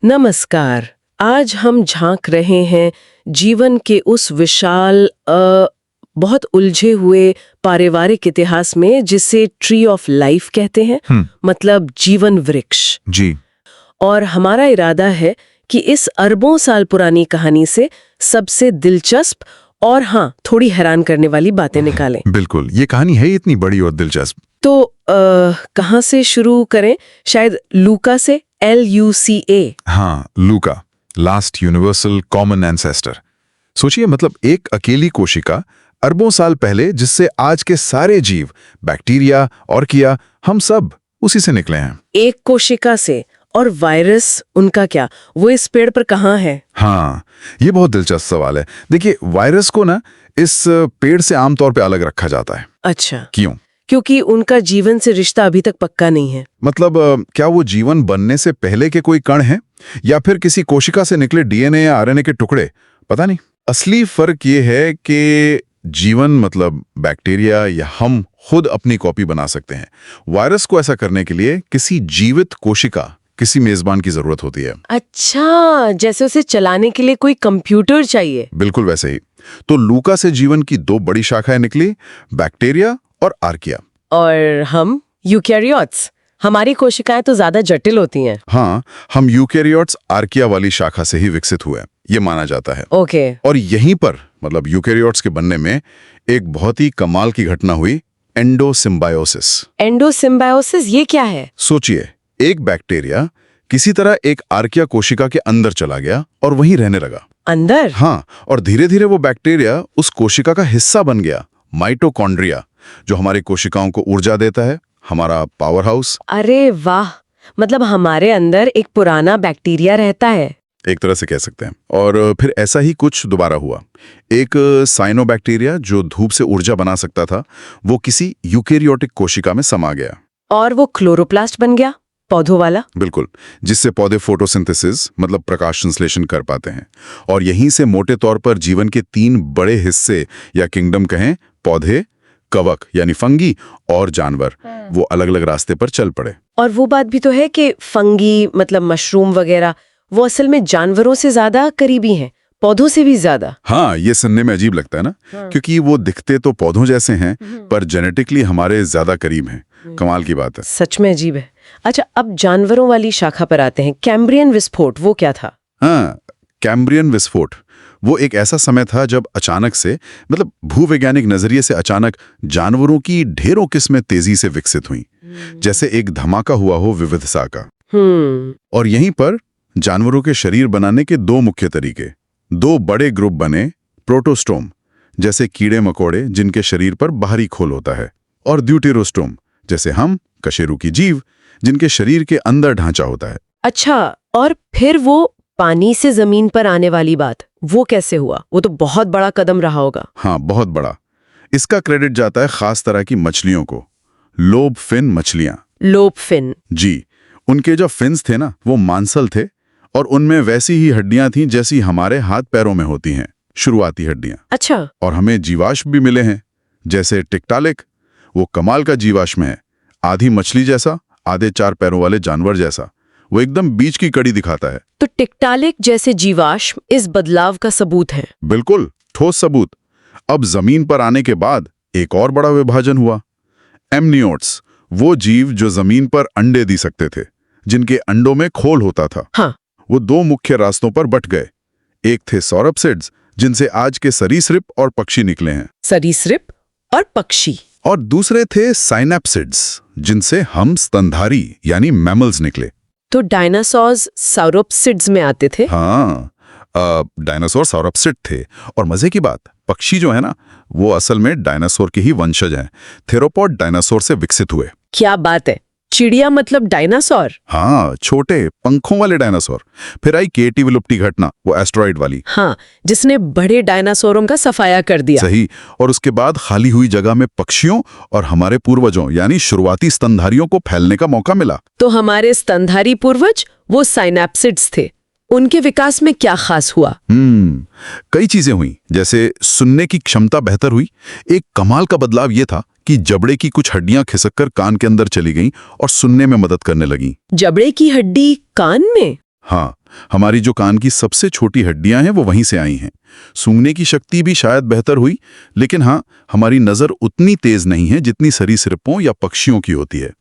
नमस्कार। आज हम झांक रहे हैं जीवन के उस विशाल बहुत उलझे हुए पारिवारिक इतिहास में जिसे ट्री ऑफ लाइफ कहते हैं, मतलब जीवन वृक्ष जी। और हमारा इरादा है कि इस अरबों साल पुरानी कहानी से सबसे दिलचस्प और हाँ थोड़ी हैरान करने वाली बातें निकालें। बिल्कुल, ये कहानी है इतनी बड़ी और दिलचस्प। तो कहाँ से शुरू करें? शायद लूका से, LUCA। हाँ, लूका, लास्ट यूनिवर्सल कॉमन एंसेस्टर। सोचिए, मतलब एक अकेली कोशिका अरबों साल पहले, जिससे आज के सारे जीव, बैक्टीरिया और किया, हम सब उसी से निकले हैं। एक कोशिका से। और वायरस, उनका क्या? वो इस पेड़ पर कहाँ है? हाँ, ये बहुत दिलचस्प सवाल है। देखिए, वायरस को ना इस पेड़ से आमतौर पे अलग रखा जाता है। अच्छा, क्यों? क्योंकि उनका जीवन से रिश्ता अभी तक पक्का नहीं है। मतलब क्या वो जीवन बनने से पहले के कोई कण हैं, या फिर किसी कोशिका से निकले DNA या RNA के टुकड़े? पता नहीं। असली फर्क ये है कि जीवन, मतलब बैक्टीरिया या हम खुद अपनी कॉपी बना सकते हैं। वायरस को ऐसा करने के लिए किसी जीवित कोशिका, किसी मेजबान की जरूरत होती है। अच्छा, जैसे उसे चलाने के लिए कोई कंप्यूटर चाहिए। बिल्कुल वैसे ही। तो लूका से जीवन की दो बड़ी शाखाएं निकली, बैक्टीरिया और आर्किया। और हम यूकैरियोट्स, हमारी कोशिकाएं तो ज्यादा जटिल होती हैं। हाँ, हम यूकैरियोट्स आर्किया वाली शाखा से ही विकसित हुए, ये माना जाता है। ओके। और यहीं पर, मतलब यूकैरियोट्स के बनने में एक बहुत ही कमाल की घटना हुई, एंडोसिम्बायोसिस। एंडोसिम्बायोसिस, ये क्या है? सोचिए, एक बैक्टीरिया किसी तरह एक आर्किया कोशिका के अंदर चला गया और वहीं रहने लगा। अंदर? हाँ, और धीरे धीरे वो बैक्टीरिया उस कोशिका का हिस्सा बन गया, माइटोकॉन्ड्रिया, जो हमारी कोशिकाओं को ऊर्जा देता है, हमारा पावर हाउस। अरे वाह, मतलब हमारे अंदर एक पुराना बैक्टीरिया रहता है। एक तरह से कह सकते हैं। और फिर ऐसा ही कुछ दोबारा हुआ। एक साइनोबैक्टीरिया जो धूप से ऊर्जा बना सकता था, वो किसी यूकैरियोटिक कोशिका में समा गया। और वो क्लोरोप्लास्ट बन गया, पौधों वाला। बिल्कुल, जिससे पौधे फोटोसिंथेसिस, मतलब प्रकाश संश्लेषण कर पाते हैं। और यहीं से मोटे तौर पर जीवन के 3 बड़े हिस्से या किंगडम कहें, पौधे, कवक यानी फंगी और जानवर, वो अलग अलग रास्ते पर चल पड़े। और वो बात भी तो है कि फंगी, मतलब मशरूम वगैरह, वो असल में जानवरों से ज्यादा करीबी हैं, पौधों से भी ज्यादा। हाँ, ये सुनने में अजीब लगता है ना, क्योंकि वो दिखते तो पौधों जैसे हैं, पर जेनेटिकली हमारे ज्यादा करीब हैं। कमाल की बात है। सच में अजीब है। अच्छा, अब जानवरों वाली शाखा पर आते हैं। कैम्ब्रियन विस्फोट, वो क्या था? हाँ, कैम्ब्रियन विस्फोट वो एक ऐसा समय था जब अचानक से, मतलब भूवैज्ञानिक नजरिए से अचानक, जानवरों की ढेरों किस्में तेजी से विकसित हुई, जैसे एक धमाका हुआ हो विविधता का। और यहीं पर जानवरों के शरीर बनाने के 2 मुख्य तरीके, 2 बड़े ग्रुप बने, प्रोटोस्टोम, जैसे कीड़े मकोड़े जिनके शरीर पर बाहरी खोल होता है, और ड्यूटेरोस्टोम, जैसे हम, कशेरुकी जीव, जिनके शरीर के अंदर ढांचा होता है। अच्छा, और फिर वो पानी से जमीन पर आने वाली बात, वो कैसे हुआ? वो तो बहुत बड़ा कदम रहा होगा। हाँ, बहुत बड़ा। इसका क्रेडिट जाता है खास तरह की मछलियों को, लोब फिन मछलियां। Lobe fin? जी, उनके जो फिन्स थे ना, वो मांसल थे, और उनमें वैसी ही हड्डियां थीं जैसी हमारे हाथ पैरों में होती हैं, शुरुआती हड्डियां। अच्छा। और हमें जीवाश्म भी मिले हैं, जैसे टिक्टालिक, वो कमाल का जीवाश्म है, आधी मछली जैसा, आधे 4 पैरों वाले जानवर जैसा, वो एकदम बीच की कड़ी दिखाता है। तो टिक्टालिक जैसे जीवाश्म इस बदलाव का सबूत है? बिल्कुल, ठोस सबूत। अब जमीन पर आने के बाद एक और बड़ा विभाजन हुआ, एमनियोट्स, वो जीव जो जमीन पर अंडे दे सकते थे, जिनके अंडों में खोल होता था। हाँ। वो 2 मुख्य रास्तों पर बट गए। एक थे सौरप्सिड्स, जिनसे आज के सरीसृप और पक्षी निकले हैं। सरीसृप और पक्षी। और दूसरे थे साइनेप्सिड्स, जिनसे हम स्तनधारी यानी मैमल्स निकले। तो डायनासोर्स सौरोप्सिड्स में आते थे? हाँ, डायनासोर सौरप्सिड थे। और मजे की बात, पक्षी जो है ना, वो असल में डायनासोर के ही वंशज हैं, थेरोपॉड डायनासोर से विकसित हुए। क्या बात है, चिड़िया मतलब डायनासोर? हाँ, छोटे पंखों वाले डायनासोर। फिर आई केटी विलुप्ति घटना, वो एस्टेरॉइड वाली। हाँ, जिसने बड़े डायनासोरों का सफाया कर दिया। सही। और उसके बाद खाली हुई जगह में पक्षियों और हमारे पूर्वजों यानी शुरुआती स्तनधारियों को फैलने का मौका मिला। तो हमारे स्तनधारी पूर्वज वो साइनेप्सिड्स थे, उनके विकास में क्या खास हुआ? कई चीजें हुई, जैसे सुनने की क्षमता बेहतर हुई। एक कमाल का बदलाव ये था कि जबड़े की कुछ हड्डियां खिसककर कान के अंदर चली गईं और सुनने में मदद करने लगीं। जबड़े की हड्डी कान में? हाँ, हमारी जो कान की सबसे छोटी हड्डियां हैं वो वहीं से आई हैं। सूंघने की शक्ति भी शायद बेहतर हुई, लेकिन हाँ, हमारी नजर उतनी तेज नहीं है जितनी सरीसृपों या पक्षियों की होती है।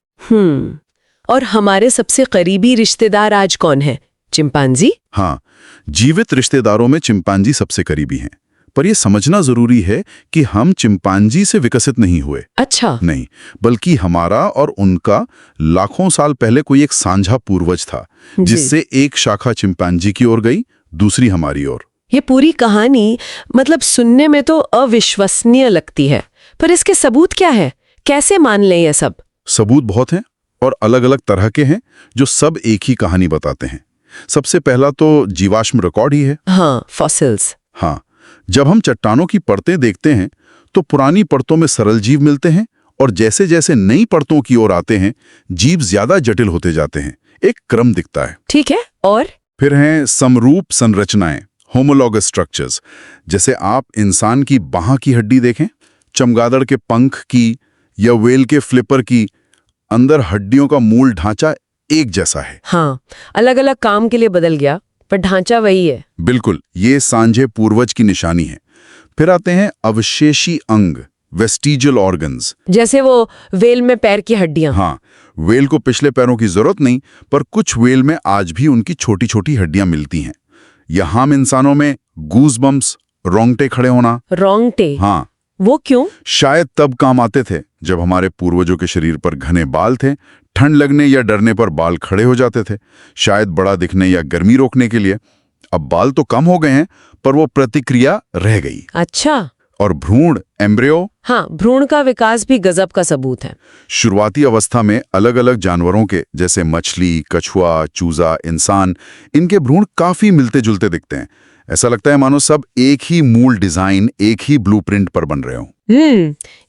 और हमारे सबसे करीबी रिश्तेदार आज कौन है? चिंपांजी? हाँ, जीवित रिश्तेदारों में चिंपांजी सबसे करीबी हैं। पर यह समझना जरूरी है कि हम चिंपांजी से विकसित नहीं हुए। अच्छा। नहीं, बल्कि हमारा और उनका लाखों साल पहले कोई एक साझा पूर्वज था, जिससे एक शाखा चिंपांजी की ओर गई, दूसरी हमारी ओर। ये पूरी कहानी मतलब सुनने में तो अविश्वसनीय लगती है, पर इसके सबूत क्या है? कैसे मान लें ये सब? सबूत बहुत हैं और अलग-अलग तरह के हैं, जो सब एक ही कहानी बताते हैं। सबसे पहला तो जीवाश्म रिकॉर्ड ही है। हाँ, फॉसिल्स। हाँ, जब हम चट्टानों की परतें देखते हैं तो पुरानी परतों में सरल जीव मिलते हैं, और जैसे जैसे नई परतों की ओर आते हैं, जीव ज्यादा जटिल होते जाते हैं। एक क्रम दिखता है। ठीक है, और फिर हैं समरूप संरचनाएं, होमोलॉगस स्ट्रक्चर्स। जैसे आप इंसान की बाह की हड्डी देखें, चमगादड़ के पंख की या व्हेल के फ्लिपर की, अंदर हड्डियों का मूल ढांचा एक जैसा है। हाँ, अलग अलग काम के लिए बदल गया, पर ढांचा वही है। बिल्कुल, ये सांझे पूर्वज की निशानी है। फिर आते हैं अवशेषी अंग, वेस्टिजियल ऑर्गन्स। जैसे वो वेल में पैर की हड्डियां। हाँ, व्हेल को पिछले पैरों की जरूरत नहीं, पर कुछ व्हेल में आज भी उनकी छोटी छोटी हड्डियां मिलती हैं। यहाँ हम इंसानों में गूज बम्स, रोंगटे खड़े होना। रोंगटे? हाँ, वो क्यों? शायद तब काम आते थे जब हमारे पूर्वजों के शरीर पर घने बाल थे। ठंड लगने या डरने पर बाल खड़े हो जाते थे, शायद बड़ा दिखने या गर्मी रोकने के लिए। अब बाल तो कम हो गए हैं, पर वो प्रतिक्रिया रह गई। अच्छा। और भ्रूण, एम्ब्रियो? हाँ, भ्रूण का विकास भी गजब का सबूत है। शुरुआती अवस्था में अलग अलग जानवरों के, जैसे मछली, कछुआ, चूजा, इंसान, इनके भ्रूण काफी मिलते जुलते दिखते हैं। ऐसा लगता है मानो सब एक ही मूल डिजाइन, एक ही ब्लूप्रिंट पर बन रहे हो।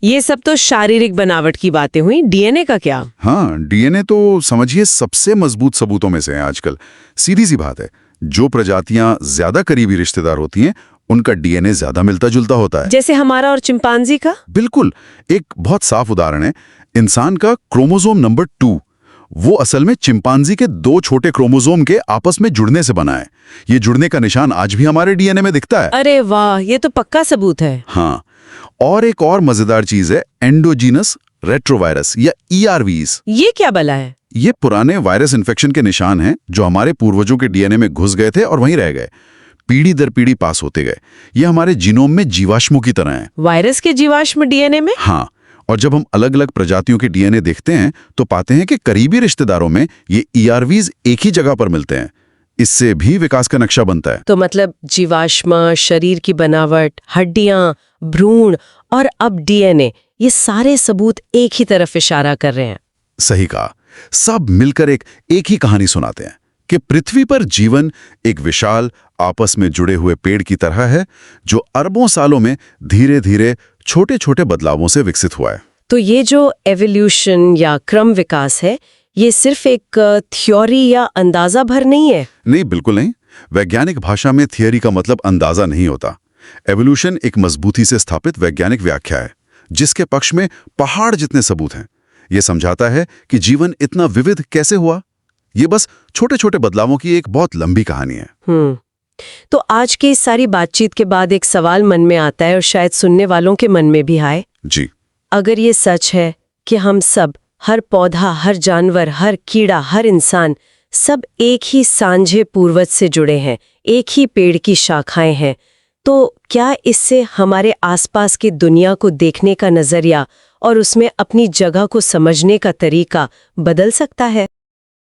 ये सब तो शारीरिक बनावट की बातें हुई। डीएनए का क्या? हाँ, डीएनए तो समझिए सबसे मजबूत सबूतों में से है आजकल। सीधी सी बात है, जो प्रजातियां ज्यादा करीबी रिश्तेदार होती हैं, उनका डीएनए ज्यादा मिलता जुलता होता है। जैसे हमारा और चिंपांजी का? बिल्कुल। एक बहुत साफ उदाहरण है इंसान का क्रोमोसोम नंबर 2। वो असल में चिंपांजी के 2 छोटे क्रोमोसोम के आपस में जुड़ने से बना है। ये जुड़ने का निशान आज भी हमारे डीएनए में दिखता है। अरे वाह, ये तो पक्का सबूत है। हाँ, और एक और मजेदार चीज है एंडोजीनस रेट्रोवायरस या ERVs। ये क्या बला है? ये पुराने वायरस इन्फेक्शन के निशान हैं जो हमारे पूर्वजों के डीएनए में घुस गए थे और वहीं रह गए, पीढ़ी दर पीढ़ी पास होते गए। ये हमारे जीनोम में जीवाश्मों की तरह हैं। वायरस के जीवाश्म डीएनए में? हाँ, और जब हम अलग अलग प्रजातियों के डीएनए देखते हैं तो पाते हैं कि करीबी रिश्तेदारों में ये ERVs एक ही जगह पर मिलते हैं। इससे भी विकास का नक्शा बनता है। तो मतलब जीवाश्म, शरीर की बनावट, हड्डियां, भ्रूण और अब डीएनए, ये सारे सबूत एक ही तरफ इशारा कर रहे हैं। सही कहा, सब मिलकर एक ही कहानी सुनाते हैं कि पृथ्वी पर जीवन एक विशाल, आपस में जुड़े हुए पेड़ की तरह है, जो अरबों सालों में धीरे धीरे छोटे छोटे बदलावों से विकसित हुआ है। तो ये जो एवोल्यूशन या क्रम विकास है, ये सिर्फ एक थ्योरी या अंदाजा भर नहीं है? नहीं, बिल्कुल नहीं। वैज्ञानिक भाषा में थियरी का मतलब अंदाजा नहीं होता। एवोल्यूशन एक मजबूती से स्थापित वैज्ञानिक व्याख्या है, जिसके पक्ष में पहाड़ जितने सबूत हैं। ये समझाता है कि जीवन इतना विविध कैसे हुआ। ये बस छोटे छोटे बदलावों की एक बहुत लंबी कहानी है। तो आज की इस सारी बातचीत के बाद एक सवाल मन में आता है, और शायद सुनने वालों के मन में भी आए। जी, अगर ये सच है कि हम सब, हर पौधा, हर जानवर, हर कीड़ा, हर इंसान, सब एक ही सांझे पूर्वज से जुड़े हैं, एक ही पेड़ की शाखाएं हैं, तो क्या इससे हमारे आसपास की दुनिया को देखने का नजरिया और उसमें अपनी जगह को समझने का तरीका बदल सकता है?